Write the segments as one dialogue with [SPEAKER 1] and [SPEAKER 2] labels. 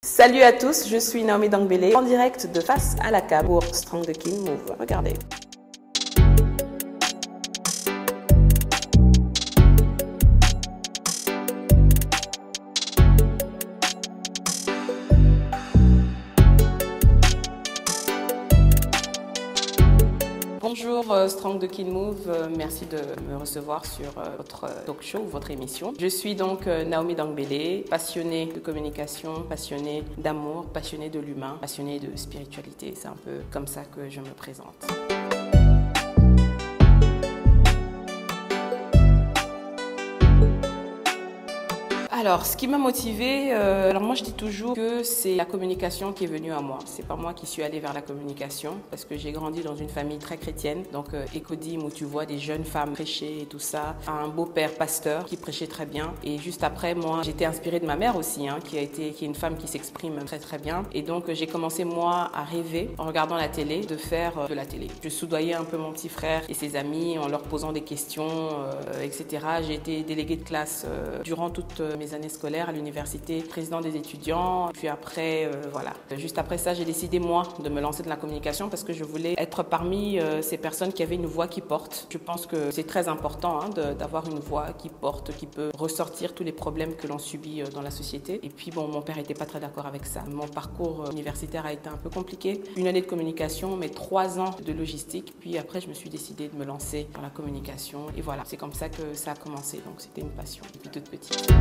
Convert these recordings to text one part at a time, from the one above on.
[SPEAKER 1] Salut à tous, je suis Naomi Dangbele en direct de Face à la Cam pour Strong the King Move. Regardez. Bonjour Strong the King Move, merci de me recevoir sur votre talk show, votre émission. Je suis donc Naomi Dangbele, passionnée de communication, passionnée d'amour, passionnée de l'humain, passionnée de spiritualité. C'est un peu comme ça que je me présente. Alors, ce qui m'a motivée, alors moi je dis toujours que c'est la communication qui est venue à moi. C'est pas moi qui suis allée vers la communication parce que j'ai grandi dans une famille très chrétienne. Donc Écodim où tu vois des jeunes femmes prêcher et tout ça. Un beau-père pasteur qui prêchait très bien. Et juste après, moi j'étais inspirée de ma mère aussi, qui est une femme qui s'exprime très très bien. Et donc j'ai commencé moi à rêver en regardant la télé de faire de la télé. Je soudoyais un peu mon petit frère et ses amis en leur posant des questions, etc. J'ai été déléguée de classe durant toutes mes années scolaires à l'université, président des étudiants. Puis après, voilà. Juste après ça, j'ai décidé, moi, de me lancer dans la communication parce que je voulais être parmi ces personnes qui avaient une voix qui porte. Je pense que c'est très important d'avoir une voix qui porte, qui peut ressortir tous les problèmes que l'on subit dans la société. Et puis, bon, mon père n'était pas très d'accord avec ça. Mon parcours universitaire a été un peu compliqué. Une année de communication, mais 3 ans de logistique. Puis après, je me suis décidée de me lancer dans la communication. Et voilà, c'est comme ça que ça a commencé. Donc, c'était une passion depuis toute petite.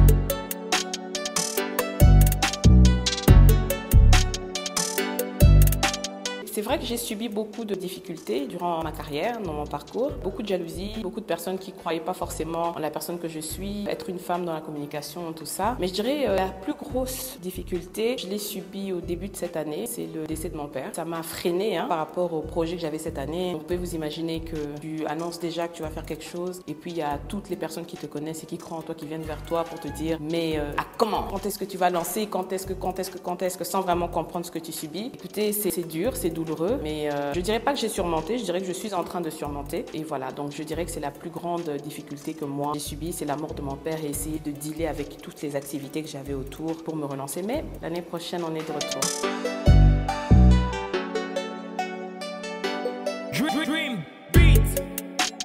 [SPEAKER 1] C'est vrai que j'ai subi beaucoup de difficultés durant ma carrière, dans mon parcours. Beaucoup de jalousie, beaucoup de personnes qui ne croyaient pas forcément en la personne que je suis, être une femme dans la communication, tout ça. Mais je dirais la plus grosse difficulté, je l'ai subie au début de cette année, c'est le décès de mon père. Ça m'a freinée par rapport au projet que j'avais cette année. Vous pouvez vous imaginer que tu annonces déjà que tu vas faire quelque chose et puis il y a toutes les personnes qui te connaissent et qui croient en toi, qui viennent vers toi pour te dire mais comment? Quand est-ce que tu vas lancer? Quand est-ce que sans vraiment comprendre ce que tu subis? Écoutez, c'est dur, c'est douloureux, mais je dirais pas que j'ai surmonté, je dirais que je suis en train de surmonter. Et voilà, donc je dirais que c'est la plus grande difficulté que moi j'ai subie, c'est la mort de mon père et essayer de dealer avec toutes les activités que j'avais autour pour me relancer. Mais l'année prochaine, on est de retour.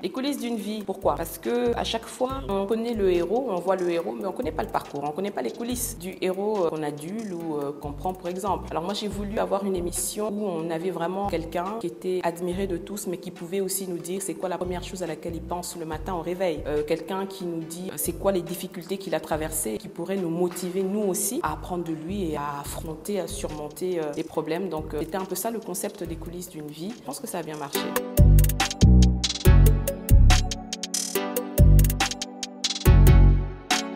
[SPEAKER 1] Les coulisses d'une vie, pourquoi? Parce que à chaque fois, on connaît le héros, on voit le héros, mais on ne connaît pas le parcours, on ne connaît pas les coulisses du héros qu'on adule ou qu'on prend pour exemple. Alors moi, j'ai voulu avoir une émission où on avait vraiment quelqu'un qui était admiré de tous, mais qui pouvait aussi nous dire c'est quoi la première chose à laquelle il pense le matin au réveil. Quelqu'un qui nous dit c'est quoi les difficultés qu'il a traversées, qui pourrait nous motiver nous aussi à apprendre de lui et à affronter, à surmonter les problèmes. Donc c'était un peu ça le concept des coulisses d'une vie. Je pense que ça a bien marché.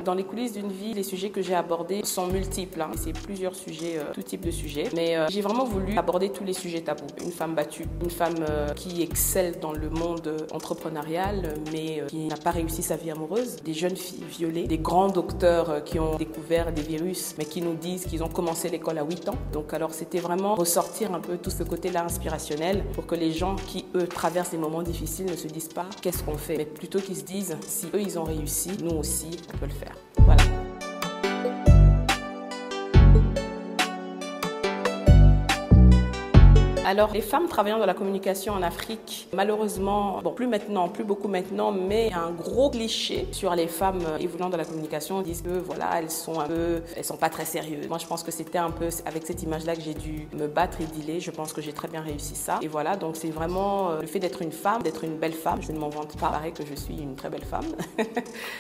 [SPEAKER 1] Dans les coulisses d'une vie, les sujets que j'ai abordés sont multiples. C'est plusieurs sujets, tout type de sujets. Mais j'ai vraiment voulu aborder tous les sujets tabous. Une femme battue, une femme qui excelle dans le monde entrepreneurial, mais qui n'a pas réussi sa vie amoureuse. Des jeunes filles violées, des grands docteurs qui ont découvert des virus, mais qui nous disent qu'ils ont commencé l'école à 8 ans. Donc alors c'était vraiment ressortir un peu tout ce côté-là inspirationnel pour que les gens qui, eux, traversent des moments difficiles ne se disent pas qu'est-ce qu'on fait, mais plutôt qu'ils se disent si eux, ils ont réussi, nous aussi, on peut le faire. Voilà. Alors, les femmes travaillant dans la communication en Afrique, malheureusement, bon, plus maintenant, plus beaucoup maintenant, mais il y a un gros cliché sur les femmes évoluant dans la communication. Ils disent que voilà, elles sont pas très sérieuses. Moi, je pense que c'était un peu avec cette image-là que j'ai dû me battre et dealer. Je pense que j'ai très bien réussi ça. Et voilà, donc c'est vraiment le fait d'être une femme, d'être une belle femme. Je ne m'en vante pas, pareil que je suis une très belle femme.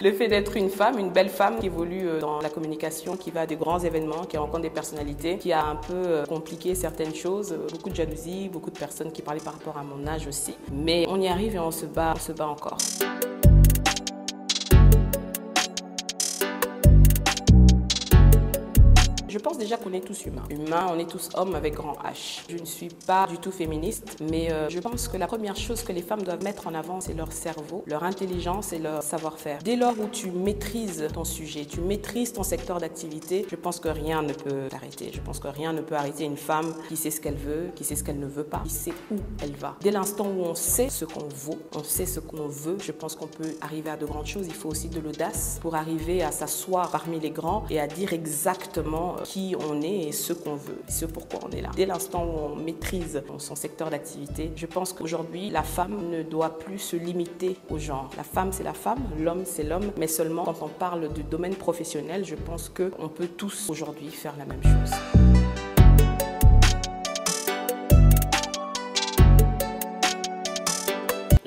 [SPEAKER 1] Le fait d'être une femme, une belle femme qui évolue dans la communication, qui va à de grands événements, qui rencontre des personnalités, qui a un peu compliqué certaines choses, beaucoup de jalousie, beaucoup de personnes qui parlaient par rapport à mon âge aussi. Mais on y arrive et on se bat encore. Je pense déjà qu'on est tous humains. Humains, on est tous hommes avec grand H. Je ne suis pas du tout féministe, mais je pense que la première chose que les femmes doivent mettre en avant, c'est leur cerveau, leur intelligence et leur savoir-faire. Dès lors où tu maîtrises ton sujet, tu maîtrises ton secteur d'activité, je pense que rien ne peut t'arrêter. Je pense que rien ne peut arrêter une femme qui sait ce qu'elle veut, qui sait ce qu'elle ne veut pas, qui sait où elle va. Dès l'instant où on sait ce qu'on vaut, on sait ce qu'on veut, je pense qu'on peut arriver à de grandes choses. Il faut aussi de l'audace pour arriver à s'asseoir parmi les grands et à dire exactement qui on est et ce qu'on veut, et ce pourquoi on est là. Dès l'instant où on maîtrise son secteur d'activité, je pense qu'aujourd'hui, la femme ne doit plus se limiter au genre. La femme, c'est la femme, l'homme, c'est l'homme, mais seulement quand on parle du domaine professionnel, je pense qu'on peut tous aujourd'hui faire la même chose.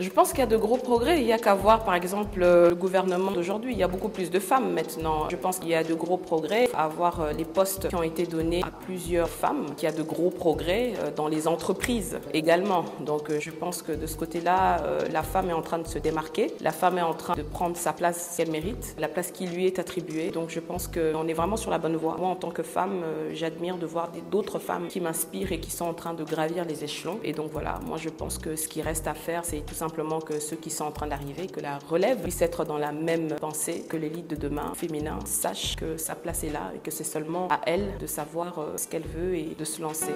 [SPEAKER 1] Je pense qu'il y a de gros progrès. Il n'y a qu'à voir, par exemple, le gouvernement d'aujourd'hui. Il y a beaucoup plus de femmes maintenant. Je pense qu'il y a de gros progrès à voir les postes qui ont été donnés à plusieurs femmes, qu'il y a de gros progrès dans les entreprises également. Donc, je pense que de ce côté-là, la femme est en train de se démarquer. La femme est en train de prendre sa place qu'elle mérite, la place qui lui est attribuée. Donc, je pense qu'on est vraiment sur la bonne voie. Moi, en tant que femme, j'admire de voir d'autres femmes qui m'inspirent et qui sont en train de gravir les échelons. Et donc, voilà, moi, je pense que ce qui reste à faire, c'est tout simplement que ceux qui sont en train d'arriver, que la relève puisse être dans la même pensée, que l'élite de demain féminin sache que sa place est là et que c'est seulement à elle de savoir ce qu'elle veut et de se lancer.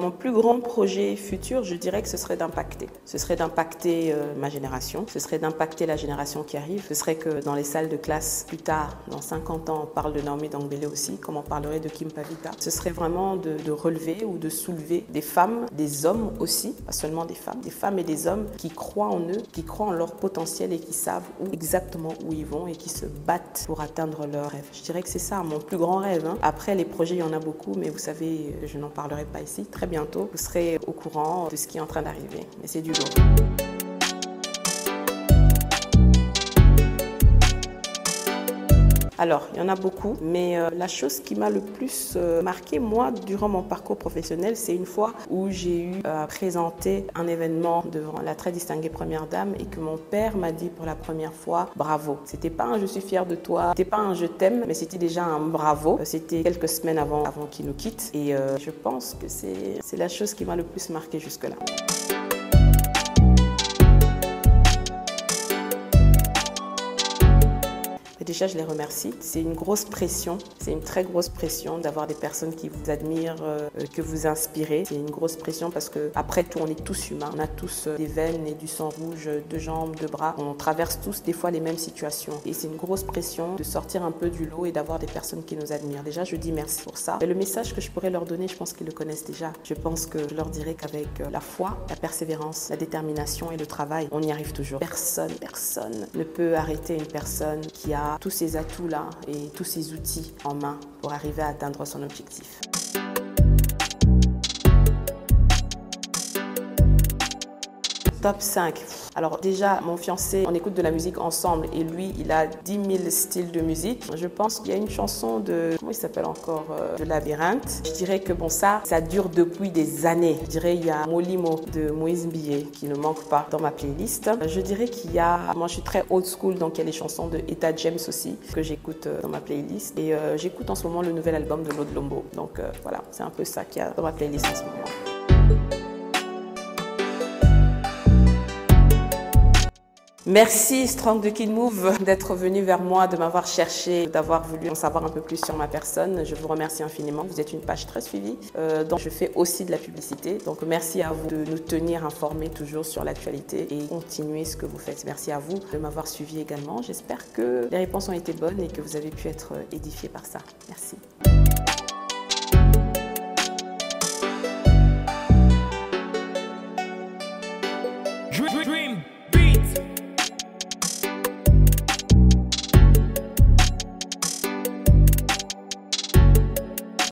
[SPEAKER 1] Mon plus grand projet futur, je dirais que ce serait d'impacter. Ce serait d'impacter ma génération, ce serait d'impacter la génération qui arrive. Ce serait que dans les salles de classe, plus tard, dans 50 ans, on parle de Naomi Dangbele aussi, comme on parlerait de Kim Pavita. Ce serait vraiment de relever ou de soulever des femmes, des hommes aussi, pas seulement des femmes et des hommes qui croient en eux, qui croient en leur potentiel et qui savent exactement où ils vont et qui se battent pour atteindre leurs rêves. Je dirais que c'est ça, mon plus grand rêve. Après, les projets, il y en a beaucoup, mais vous savez, je n'en parlerai pas ici. Très bientôt, vous serez au courant de ce qui est en train d'arriver. Mais c'est du lourd. Alors, il y en a beaucoup, mais la chose qui m'a le plus marqué, moi, durant mon parcours professionnel, c'est une fois où j'ai eu à présenter un événement devant la très distinguée Première Dame et que mon père m'a dit pour la première fois « bravo ». C'était pas un « je suis fier de toi », c'était pas un « je t'aime », mais c'était déjà un « bravo ». C'était quelques semaines avant qu'il nous quitte et je pense que c'est la chose qui m'a le plus marqué jusque-là. Déjà, je les remercie. C'est une grosse pression, c'est une très grosse pression d'avoir des personnes qui vous admirent, que vous inspirez. C'est une grosse pression parce que après tout, on est tous humains. On a tous des veines et du sang rouge, deux jambes, deux bras. On traverse tous des fois les mêmes situations. Et c'est une grosse pression de sortir un peu du lot et d'avoir des personnes qui nous admirent. Déjà, je dis merci pour ça. Et le message que je pourrais leur donner, je pense qu'ils le connaissent déjà. Je pense que je leur dirais qu'avec la foi, la persévérance, la détermination et le travail, on y arrive toujours. Personne ne peut arrêter une personne qui a tous ces atouts-là et tous ces outils en main pour arriver à atteindre son objectif. Top 5. Alors déjà, mon fiancé, on écoute de la musique ensemble et lui, il a 10 000 styles de musique. Je pense qu'il y a une chanson de, comment il s'appelle encore, de Labyrinthe. Je dirais que bon, ça dure depuis des années. Je dirais il y a Molimo de Moïse Mbié qui ne manque pas dans ma playlist. Je dirais qu'il y a, moi je suis très old school, donc il y a les chansons de Etta James aussi que j'écoute dans ma playlist. Et j'écoute en ce moment le nouvel album de Lord Lombo. Donc voilà, c'est un peu ça qu'il y a dans ma playlist en ce moment. Merci Strong de Kid Move d'être venu vers moi, de m'avoir cherché, d'avoir voulu en savoir un peu plus sur ma personne. Je vous remercie infiniment. Vous êtes une page très suivie, dont je fais aussi de la publicité. Donc merci à vous de nous tenir informés toujours sur l'actualité et continuer ce que vous faites. Merci à vous de m'avoir suivi également. J'espère que les réponses ont été bonnes et que vous avez pu être édifiés par ça. Merci.